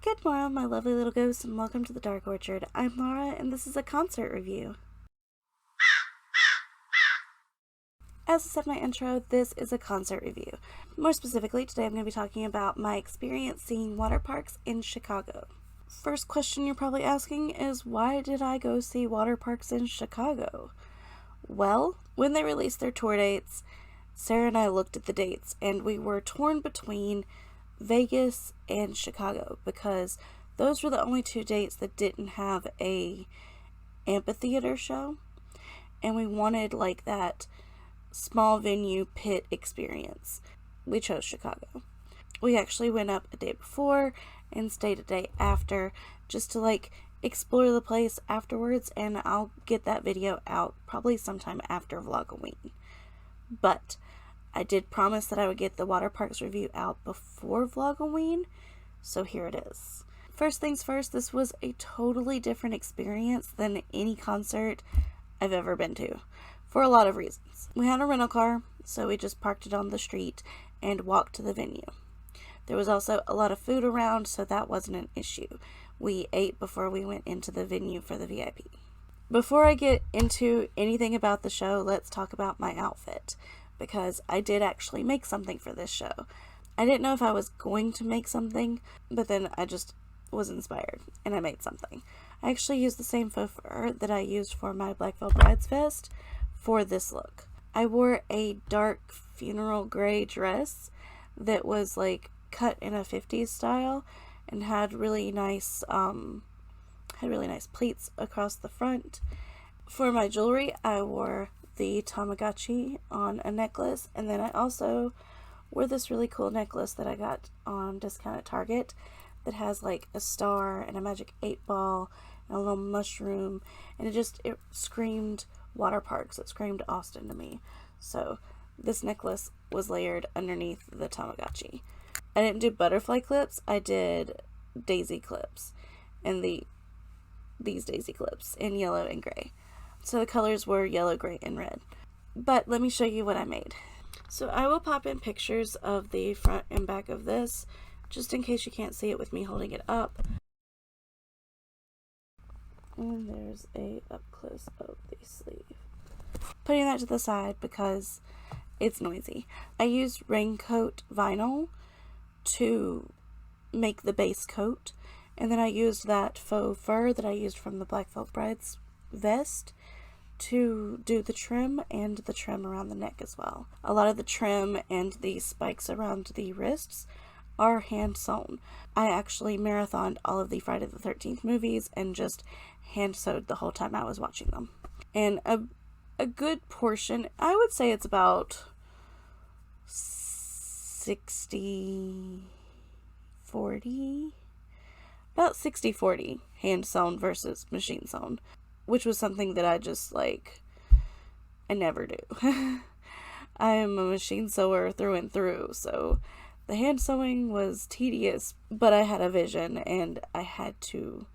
Good morning, my lovely little ghosts, and welcome to the Dark Orchard. I'm Laura, and this is a concert review. As I said in my intro, this is a concert review. More specifically, today I'm going to be talking about my experience seeing Waterparks in Chicago. First question you're probably asking is, why did I go see Waterparks in Chicago? Well, when they released their tour dates, Sarah and I looked at the dates, and we were torn between Vegas and Chicago because those were the only two dates that didn't have a amphitheater show, and we wanted like that small venue pit experience. We chose Chicago. We actually went up a day before and stayed a day after just to like explore the place afterwards, and I'll get that video out probably sometime after Vlogoween. But I did promise that I would get the Waterparks review out before Vlogoween, so here it is. First things first, this was a totally different experience than any concert I've ever been to, for a lot of reasons. We had a rental car, so we just parked it on the street and walked to the venue. There was also a lot of food around, so that wasn't an issue. We ate before we went into the venue for the VIP. Before I get into anything about the show, let's talk about my outfit, because I did actually make something for this show. I didn't know if I was going to make something, but then I just was inspired, and I made something. I actually used the same faux fur that I used for my Black Veil Brides vest for this look. I wore a dark funeral gray dress that was like cut in a 50s style and had really nice pleats across the front. For my jewelry, I wore the Tamagotchi on a necklace, and then I also wore this really cool necklace that I got on discount at Target that has like a star and a magic 8-ball and a little mushroom, and it screamed Waterparks. It screamed Austin to me. So this necklace was layered underneath the Tamagotchi. I didn't do butterfly clips, I did daisy clips, and these daisy clips in yellow and gray. So the colors were yellow, gray, and red. But let me show you what I made. So I will pop in pictures of the front and back of this, just in case you can't see it with me holding it up. And there's a up close of the sleeve. Putting that to the side because it's noisy. I used raincoat vinyl to make the base coat, and then I used that faux fur that I used from the Black Veil Brides vest to do the trim and the trim around the neck as well. A lot of the trim and the spikes around the wrists are hand sewn. I actually marathoned all of the Friday the 13th movies and just hand sewed the whole time I was watching them. And a good portion, I would say it's about 60-40, about 60-40 hand sewn versus machine sewn, which was something that I just I never do. I am a machine sewer through and through, so the hand sewing was tedious, but I had a vision and I had to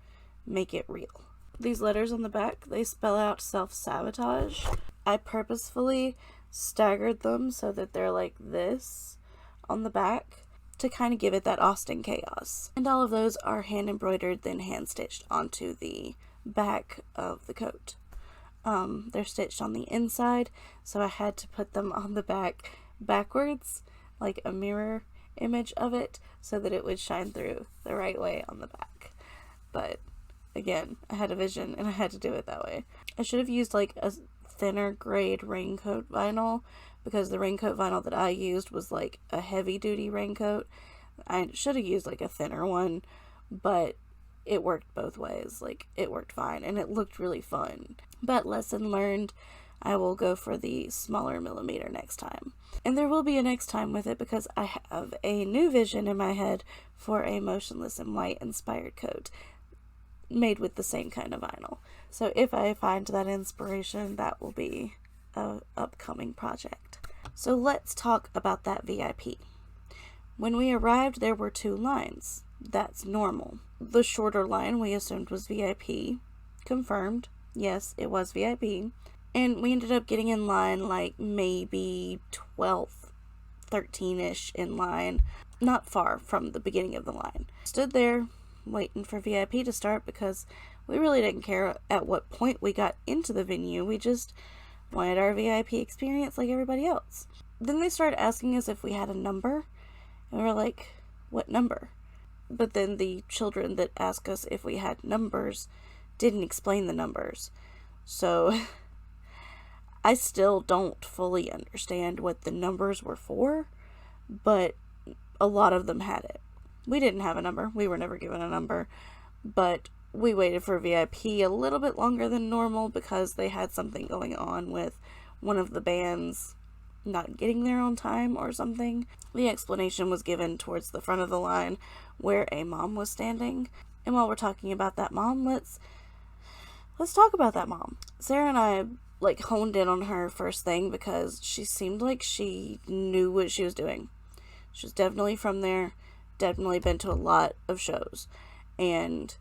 make it real. These letters on the back, they spell out self-sabotage. I purposefully staggered them so that they're like this on the back to kind of give it that Austin chaos. And all of those are hand embroidered, then hand stitched onto the back of the coat. They're stitched on the inside, so I had to put them on the back backwards, like a mirror image of it, so that it would shine through the right way on the back. But again, I had a vision and I had to do it that way. I should have used like a thinner grade raincoat vinyl, because the raincoat vinyl that I used was like a heavy duty raincoat. I should have used like a thinner one, but it worked both ways. Like, it worked fine and it looked really fun. But lesson learned, I will go for the smaller millimeter next time. And there will be a next time with it, because I have a new vision in my head for a motionless in white inspired coat made with the same kind of vinyl. So if I find that inspiration, that will be an upcoming project. So let's talk about that VIP. When we arrived, there were 2 lines. That's normal. The shorter line we assumed was VIP. Confirmed. Yes, it was VIP. And we ended up getting in line like maybe 12th, 13-ish in line. Not far from the beginning of the line. Stood there, waiting for VIP to start because we really didn't care at what point we got into the venue. We just wanted our VIP experience like everybody else. Then they started asking us if we had a number, and we were like, what number? But then the children that asked us if we had numbers didn't explain the numbers. So I still don't fully understand what the numbers were for, but a lot of them had it. We didn't have a number. We were never given a number, but we waited for VIP a little bit longer than normal because they had something going on with one of the bands not getting there on time or something. The explanation was given towards the front of the line where a mom was standing. And while we're talking about that mom, let's talk about that mom. Sarah and I honed in on her first thing because she seemed like she knew what she was doing. She was definitely from there, definitely been to a lot of shows. And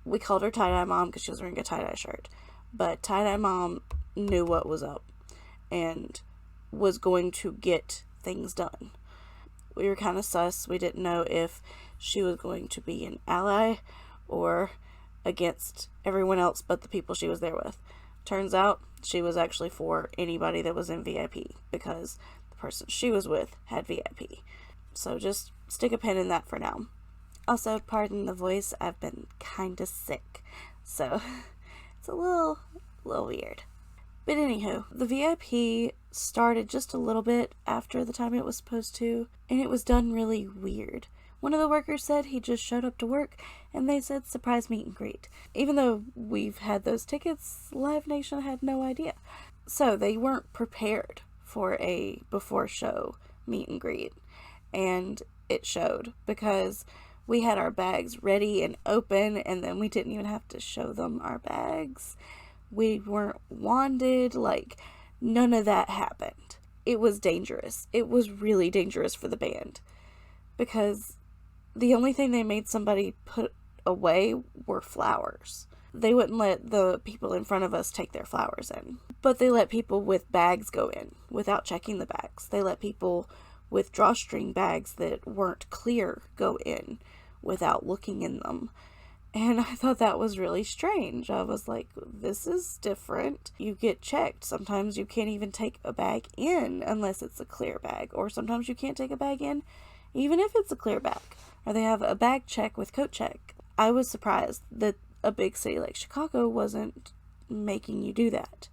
we called her tie-dye mom because she was wearing a tie-dye shirt. But tie-dye mom knew what was up and was going to get things done. We were kind of sus. We didn't know if she was going to be an ally or against everyone else but the people she was there with. Turns out she was actually for anybody that was in VIP because the person she was with had VIP. So just stick a pin in that for now. Also, pardon the voice, I've been kinda sick, so it's a little weird. But anywho, the VIP started just a little bit after the time it was supposed to, and it was done really weird. One of the workers said he just showed up to work, and they said surprise meet and greet. Even though we've had those tickets, Live Nation had no idea. So they weren't prepared for a before show meet and greet, and it showed because we had our bags ready and open, and then we didn't even have to show them our bags. We weren't wanded, none of that happened. It was dangerous. It was really dangerous for the band because the only thing they made somebody put away were flowers. They wouldn't let the people in front of us take their flowers in, but they let people with bags go in without checking the bags. They let people with drawstring bags that weren't clear go in without looking in them. And I thought that was really strange. I was like, this is different. You get checked. Sometimes you can't even take a bag in unless it's a clear bag. Or sometimes you can't take a bag in even if it's a clear bag. Or they have a bag check with coat check. I was surprised that a big city like Chicago wasn't making you do that.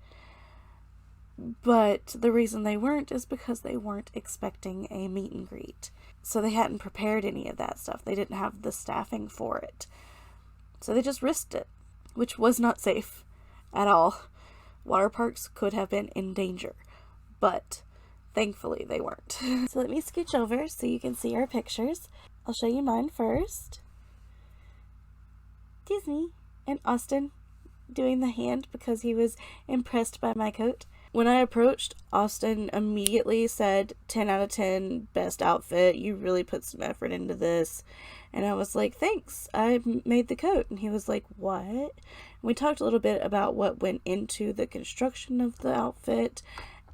But the reason they weren't is because they weren't expecting a meet and greet. So they hadn't prepared any of that stuff. They didn't have the staffing for it. So they just risked it, which was not safe at all. Waterparks could have been in danger, but thankfully they weren't. So let me scooch over so you can see our pictures. I'll show you mine first. Disney and Austin doing the hand because he was impressed by my coat. When I approached, Austin immediately said, 10 out of 10, best outfit. You really put some effort into this. And I was like, thanks, I made the coat. And he was like, what? And we talked a little bit about what went into the construction of the outfit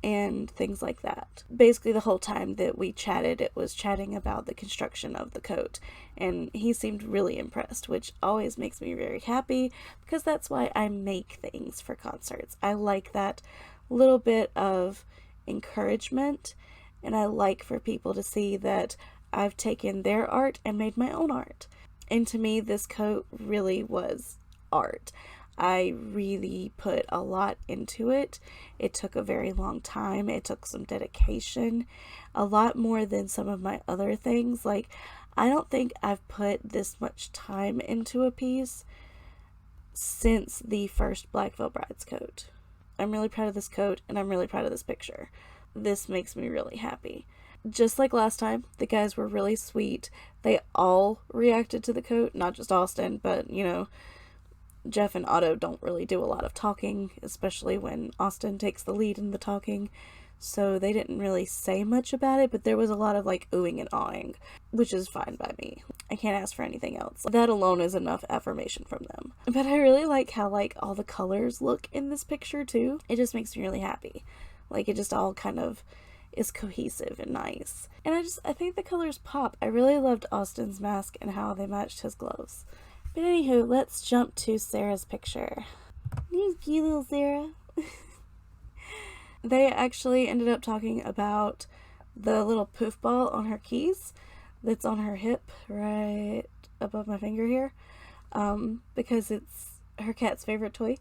and things like that. Basically, the whole time that we chatted, it was chatting about the construction of the coat. And he seemed really impressed, which always makes me very happy because that's why I make things for concerts. I like that little bit of encouragement, and I like for people to see that I've taken their art and made my own art. And to me, this coat really was art. I really put a lot into it. It took a very long time. It took some dedication, a lot more than some of my other things. I don't think I've put this much time into a piece since the first Black Veil Bride's coat. I'm really proud of this coat, and I'm really proud of this picture. This makes me really happy. Just like last time, the guys were really sweet. They all reacted to the coat, not just Austin, but, Jeff and Otto don't really do a lot of talking, especially when Austin takes the lead in the talking. So they didn't really say much about it, but there was a lot of oohing and awing, which is fine by me. I can't ask for anything else. That alone is enough affirmation from them. But I really like how all the colors look in this picture too. It just makes me really happy. It just all kind of is cohesive and nice. And I think the colors pop. I really loved Austin's mask and how they matched his gloves. But anywho, let's jump to Sarah's picture. Here's cute little Sarah. They actually ended up talking about the little poof ball on her keys that's on her hip right above my finger here, because it's her cat's favorite toy,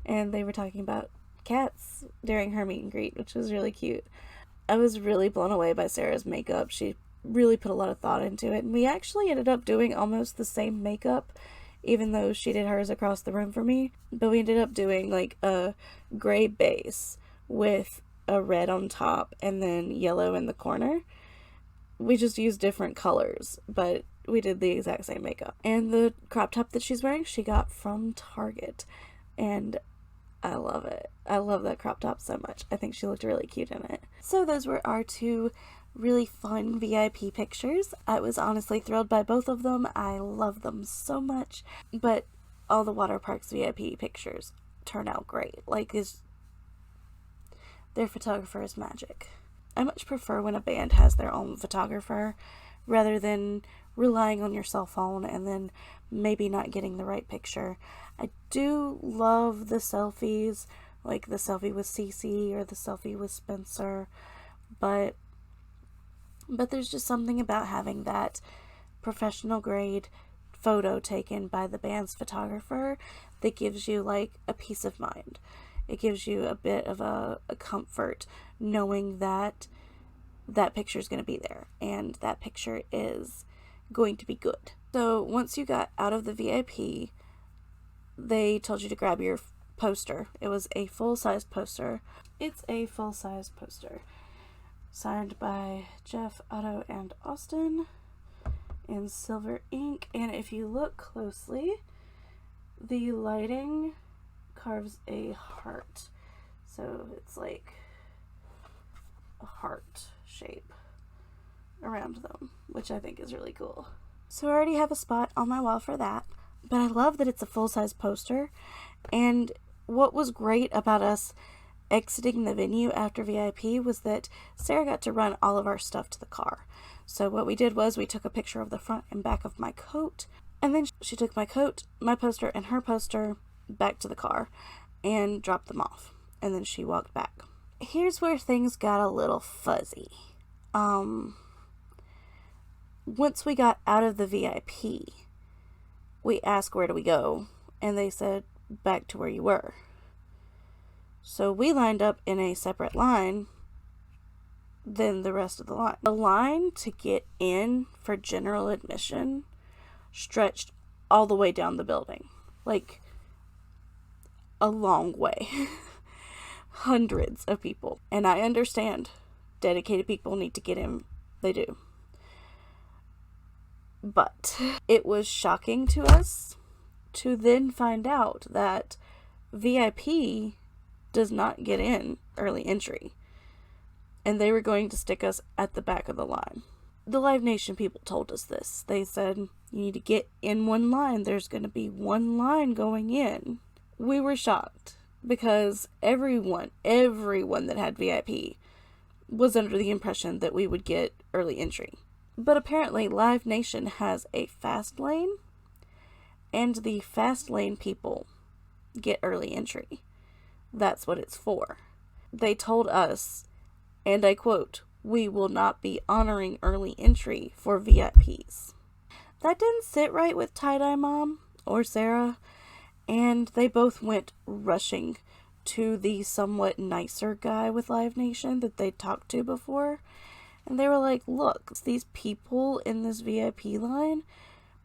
and they were talking about cats during her meet and greet, which was really cute. I was really blown away by Sarah's makeup. She really put a lot of thought into it, and we actually ended up doing almost the same makeup, even though she did hers across the room from me. But we ended up doing like a gray base with a red on top and then yellow in the corner. We just used different colors, but we did the exact same makeup. And the crop top that she's wearing, she got from Target, and I love it. I love that crop top so much. I think she looked really cute in it. So those were our two really fun VIP pictures. I was honestly thrilled by both of them. I love them so much. But all the Waterparks VIP pictures turn out great. Like, their photographer is magic. I much prefer when a band has their own photographer rather than relying on your cell phone and then maybe not getting the right picture. I do love the selfies, like the selfie with Cece or the selfie with Spencer, but there's just something about having that professional grade photo taken by the band's photographer that gives you like a peace of mind. It gives you a bit of a comfort knowing that that picture is going to be there and that picture is going to be good. So once you got out of the VIP, they told you to grab your poster. It was a full-size poster. It's a full-size poster signed by Jeff, Otto, and Austin in silver ink. And if you look closely, the lighting carves a heart. So it's like a heart shape around them, which I think is really cool. So I already have a spot on my wall for that, but I love that it's a full-size poster. And what was great about us exiting the venue after VIP was that Sarah got to run all of our stuff to the car. So what we did was we took a picture of the front and back of my coat, and then she took my coat, my poster, and her poster back to the car and dropped them off, and then she walked back. Here's where things got a little fuzzy. Once we got out of the VIP, we asked where do we go, and they said back to where you were. So we lined up in a separate line than the rest of the line. The line to get in for general admission stretched all the way down the building. Like, a long way. Hundreds of people. And I understand dedicated people need to get in. They do. But it was shocking to us to then find out that VIP does not get in early entry. And they were going to stick us at the back of the line. The Live Nation people told us this. They said, you need to get in one line. There's going to be one line going in. We were shocked because everyone that had VIP was under the impression that we would get early entry. But apparently Live Nation has a fast lane, and the fast lane people get early entry. That's what it's for. They told us, and I quote, "We will not be honoring early entry for VIPs." That didn't sit right with Tie-Dye Mom or Sarah, and they both went rushing to the somewhat nicer guy with Live Nation that they'd talked to before. And they were like, look, these people in this VIP line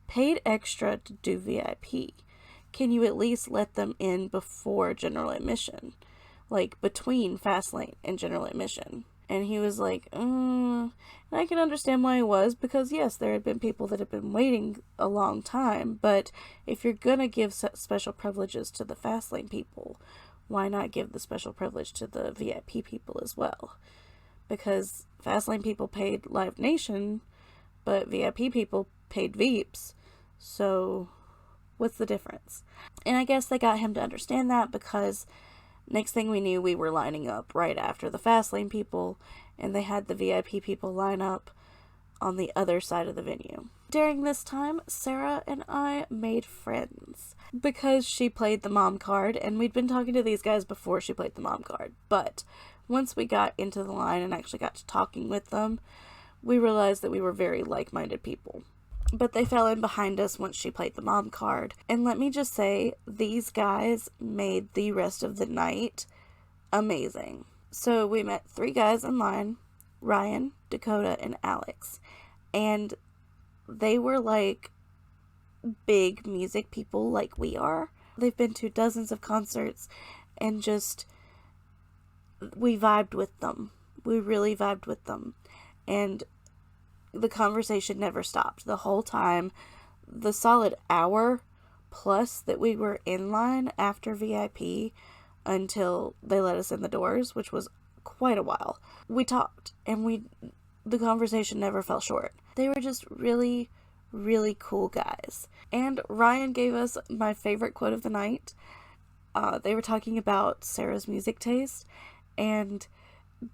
paid extra to do VIP. Can you at least let them in before general admission? Like, between Fastlane and general admission. And he was like, and I can understand why he was, because yes, there had been people that had been waiting a long time, but if you're gonna give special privileges to the Fastlane people, why not give the special privilege to the VIP people as well? Because Fastlane people paid Live Nation, but VIP people paid Veeps, so what's the difference? And I guess they got him to understand that, because next thing we knew, we were lining up right after the Fastlane people, and they had the VIP people line up on the other side of the venue. During this time, Sarah and I made friends because she played the mom card, and we'd been talking to these guys before she played the mom card. But once we got into the line and actually got to talking with them, we realized that we were very like-minded people. But they fell in behind us once she played the mom card. And let me just say, these guys made the rest of the night amazing. So we met 3 guys in line, Ryan, Dakota, and Alex. And they were like big music people like we are. They've been to dozens of concerts, and just, we vibed with them. We really vibed with them. And the conversation never stopped. The whole time, the solid hour plus that we were in line after VIP until they let us in the doors, which was quite a while, we talked, and the conversation never fell short. They were just really, really cool guys. And Ryan gave us my favorite quote of the night. They were talking about Sarah's music taste, and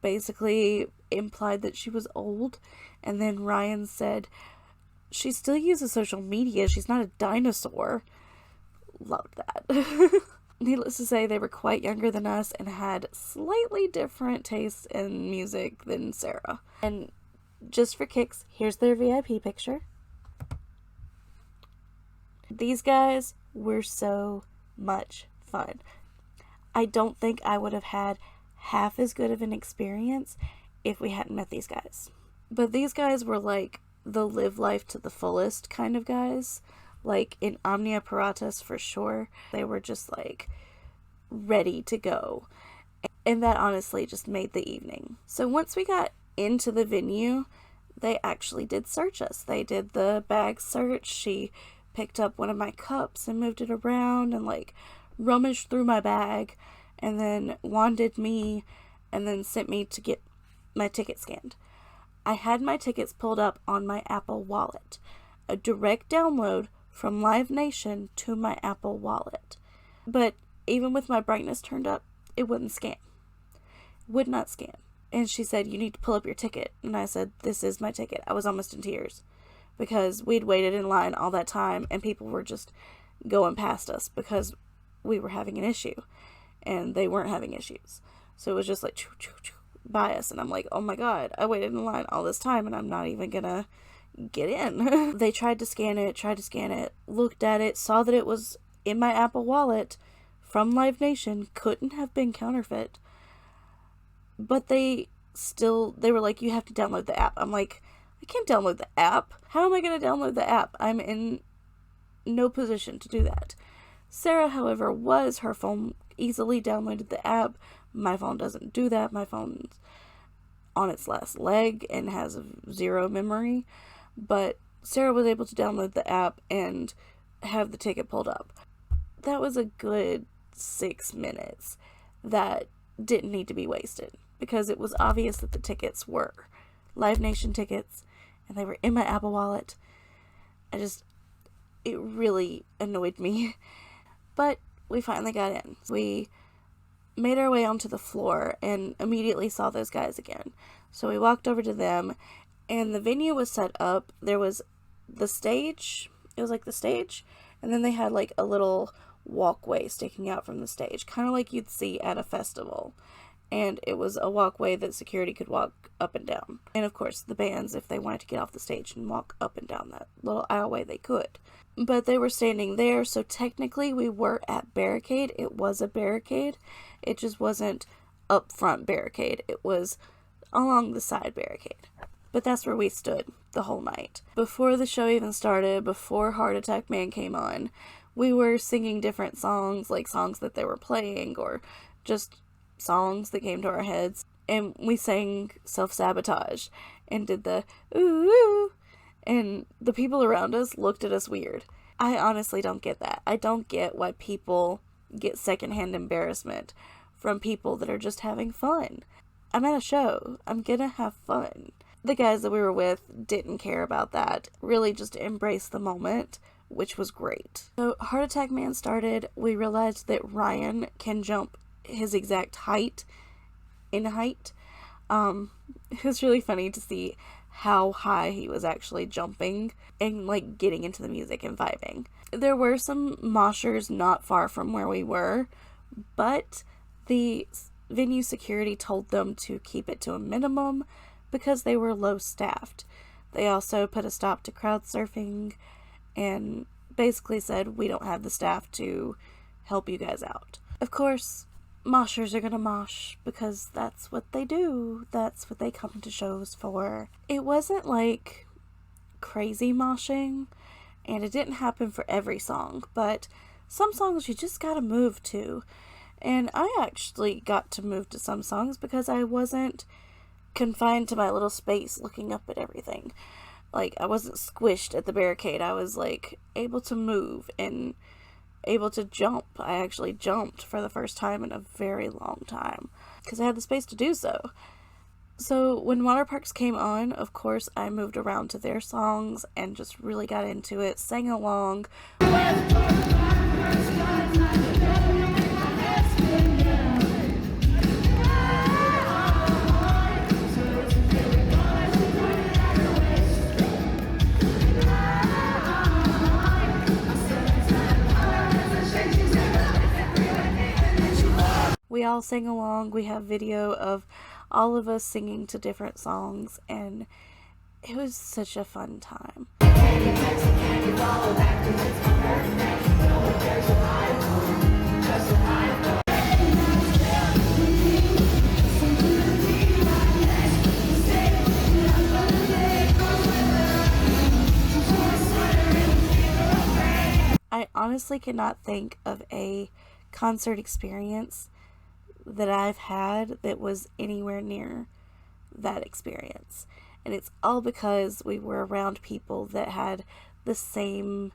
basically implied that she was old. And then Ryan said, she still uses social media, she's not a dinosaur. Loved that. Needless to say, they were quite younger than us and had slightly different tastes in music than Sarah. And just for kicks, here's their VIP picture. These guys were so much fun. I don't think I would have had half as good of an experience if we hadn't met these guys. But these guys were like the live life to the fullest kind of guys. Like in Omnia Paratus for sure. They were just like ready to go. And that honestly just made the evening. So once we got into the venue, they actually did search us. They did the bag search. She picked up one of my cups and moved it around and like rummaged through my bag, and then wanded me, and then sent me to get my ticket scanned. I had my tickets pulled up on my Apple Wallet, a direct download from Live Nation to my Apple Wallet. But even with my brightness turned up, it wouldn't scan. Would not scan. And she said, you need to pull up your ticket. And I said, this is my ticket. I was almost in tears because we'd waited in line all that time and people were just going past us because we were having an issue and they weren't having issues. So it was just like choo, choo, choo, by us. And I'm like, oh my God, I waited in line all this time and I'm not even gonna get in. They tried to scan it, looked at it, saw that it was in my Apple Wallet from Live Nation, couldn't have been counterfeit. But they were like, you have to download the app. I'm like, I can't download the app. How am I going to download the app? I'm in no position to do that. Sarah, however, her phone easily downloaded the app. My phone doesn't do that. My phone's on its last leg and has 0 memory. But Sarah was able to download the app and have the ticket pulled up. That was a good 6 minutes that didn't need to be wasted because it was obvious that the tickets were Live Nation tickets and they were in my Apple Wallet. It really annoyed me. But we finally got in. We made our way onto the floor and immediately saw those guys again. So we walked over to them, and the venue was set up. There was the stage. It was like the stage, and then they had like a little walkway sticking out from the stage, kind of like you'd see at a festival. And it was a walkway that security could walk up and down. And of course, the bands, if they wanted to get off the stage and walk up and down that little aisleway, they could. But they were standing there, so technically we were at barricade. It was a barricade. It just wasn't up front barricade. It was along the side barricade. But that's where we stood the whole night. Before the show even started, before Heart Attack Man came on, we were singing different songs, like songs that they were playing, or just songs that came to our heads. And we sang Self-Sabotage and did the ooh, ooh, and the people around us looked at us weird. I honestly don't get that. I don't get why people get secondhand embarrassment from people that are just having fun. I'm at a show. I'm gonna have fun. The guys that we were with didn't care about that. Really just embraced the moment, which was great. So Heart Attack Man started. We realized that Ryan can jump his exact height in height. It was really funny to see how high he was actually jumping and like getting into the music and vibing. There were some moshers not far from where we were, but the venue security told them to keep it to a minimum because they were low staffed. They also put a stop to crowd surfing and basically said, we don't have the staff to help you guys out. Of course, moshers are gonna mosh because that's what they do. That's what they come to shows for. It wasn't like crazy moshing, and it didn't happen for every song, but some songs you just gotta move to. And I actually got to move to some songs because I wasn't confined to my little space looking up at everything. Like, I wasn't squished at the barricade. I was like able to move and able to jump. I actually jumped for the first time in a very long time because I had the space to do so. So when Waterparks came on, of course, I moved around to their songs and just really got into it, sang along. We all sang along. We have video of all of us singing to different songs, and it was such a fun time. I honestly cannot think of a concert experience that I've had that was anywhere near that experience. And it's all because we were around people that had the same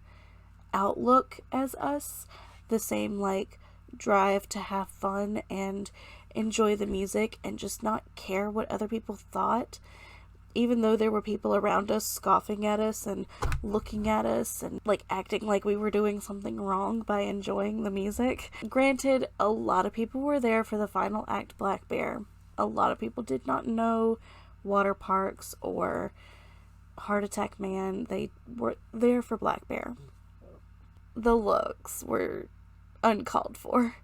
outlook as us, the same like drive to have fun and enjoy the music and just not care what other people thought. Even though there were people around us scoffing at us and looking at us and like acting like we were doing something wrong by enjoying the music. Granted, a lot of people were there for the final act, Black Bear. A lot of people did not know Waterparks or Heart Attack Man. They were there for Black Bear. The looks were uncalled for,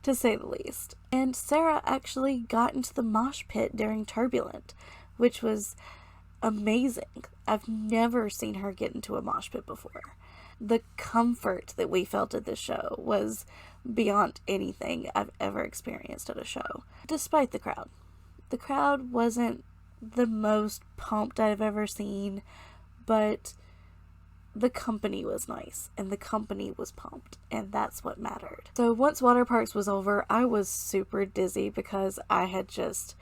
to say the least. And Sarah actually got into the mosh pit during Turbulent, which was amazing. I've never seen her get into a mosh pit before. The comfort that we felt at the show was beyond anything I've ever experienced at a show, despite the crowd. The crowd wasn't the most pumped I've ever seen, but the company was nice, and the company was pumped, and that's what mattered. So once Waterparks was over, I was super dizzy because I had just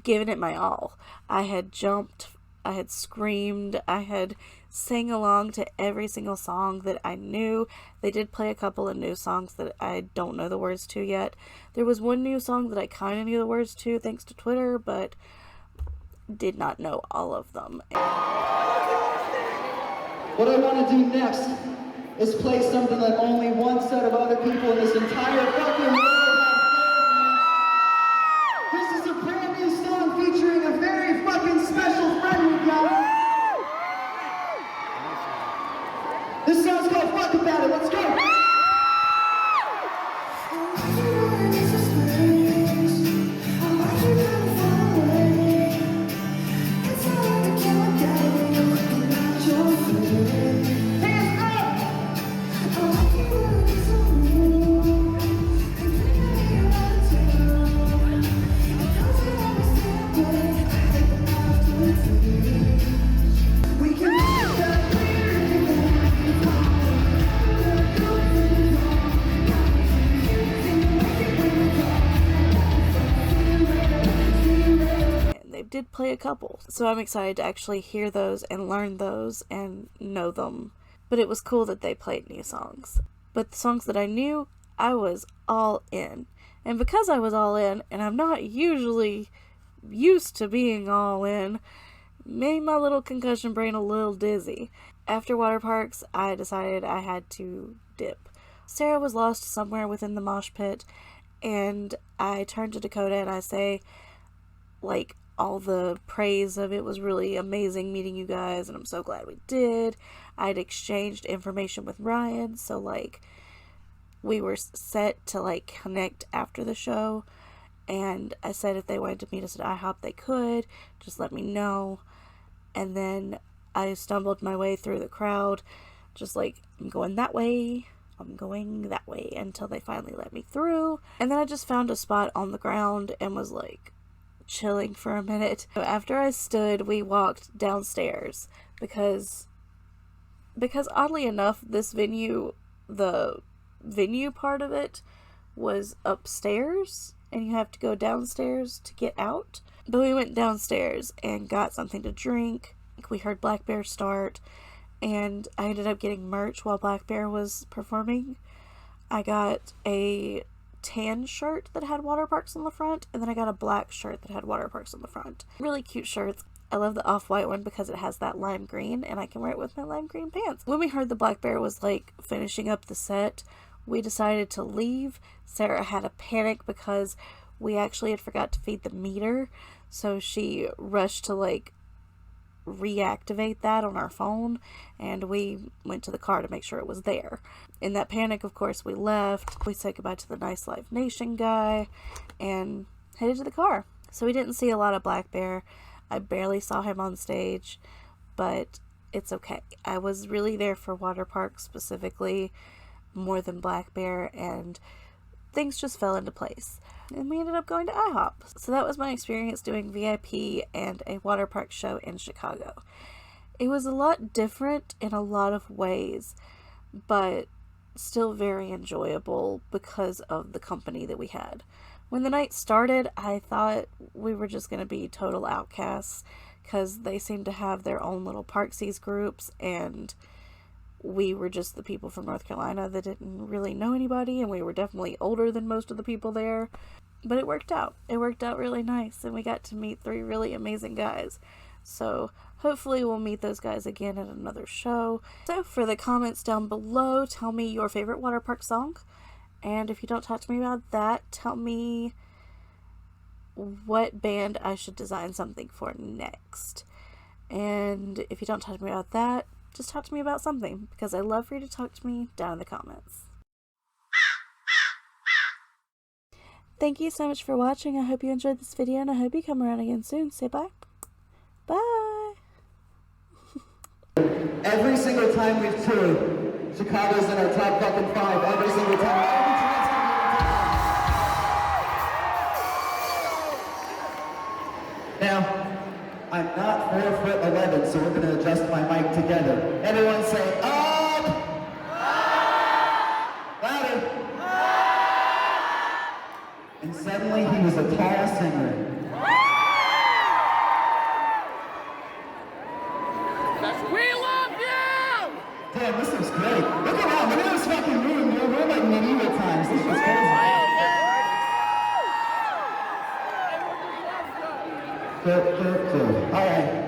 given it my all. I had jumped, I had screamed, I had sang along to every single song that I knew. They did play a couple of new songs that I don't know the words to yet. There was one new song that I kind of knew the words to thanks to Twitter, but did not know all of them. What I want to do next is play something that only one set of other people in this entire fucking world have. This is a brand new song featuring a very fucking special friend we've got. This song's called Fuck About It. Let's go. Did play a couple, so I'm excited to actually hear those and learn those and know them. But it was cool that they played new songs. But the songs that I knew, I was all in. And because I was all in, and I'm not usually used to being all in, made my little concussion brain a little dizzy. After Waterparks, I decided I had to dip. Sarah was lost somewhere within the mosh pit, and I turned to Dakota and I say, like, all the praise of it was really amazing meeting you guys, and I'm so glad we did. I'd exchanged information with Ryan, so like we were set to like connect after the show, and I said if they wanted to meet us at IHOP they could, just let me know. And then I stumbled my way through the crowd, just like, I'm going that way, until they finally let me through. And then I just found a spot on the ground and was like chilling for a minute. After I stood, we walked downstairs because oddly enough, this venue, the venue part of it was upstairs and you have to go downstairs to get out. But we went downstairs and got something to drink. We heard Black Bear start, and I ended up getting merch while Black Bear was performing. I got a tan shirt that had Waterparks on the front, and then I got a black shirt that had Waterparks on the front. Really cute shirts. I love the off-white one because it has that lime green, and I can wear it with my lime green pants. When we heard the Black Bear was like finishing up the set, we decided to leave. Sarah had a panic because we actually had forgot to feed the meter, so she rushed to like reactivate that on our phone, and we went to the car to make sure it was there. In that panic, of course, we left. We said goodbye to the Nice Live Nation guy and headed to the car. So we didn't see a lot of Black Bear. I barely saw him on stage, but it's okay. I was really there for Waterparks specifically more than Black Bear, and things just fell into place. And we ended up going to IHOP. So that was my experience doing VIP and a Waterpark show in Chicago. It was a lot different in a lot of ways, but still very enjoyable because of the company that we had. When the night started, I thought we were just going to be total outcasts because they seemed to have their own little Parksies groups, and we were just the people from North Carolina that didn't really know anybody, and we were definitely older than most of the people there. But it worked out. It worked out really nice, and we got to meet 3 really amazing guys. So hopefully we'll meet those guys again at another show. So for the comments down below, tell me your favorite Waterpark song. And if you don't talk to me about that, tell me what band I should design something for next. And if you don't talk to me about that, just talk to me about something, because I love for you to talk to me down in the comments. Thank you so much for watching. I hope you enjoyed this video, and I hope you come around again soon. Say bye. Bye. Every single time we've toured, Chicago's in our top fucking 5. Every single time. Now, I'm not 4'11", so we're going to adjust my mic together. Everyone say, up! Louder! And suddenly he was a tall singer. We love you! Damn, this was great. Look around, look at this fucking room, dude. We're like medieval times. This was crazy. Good. All right.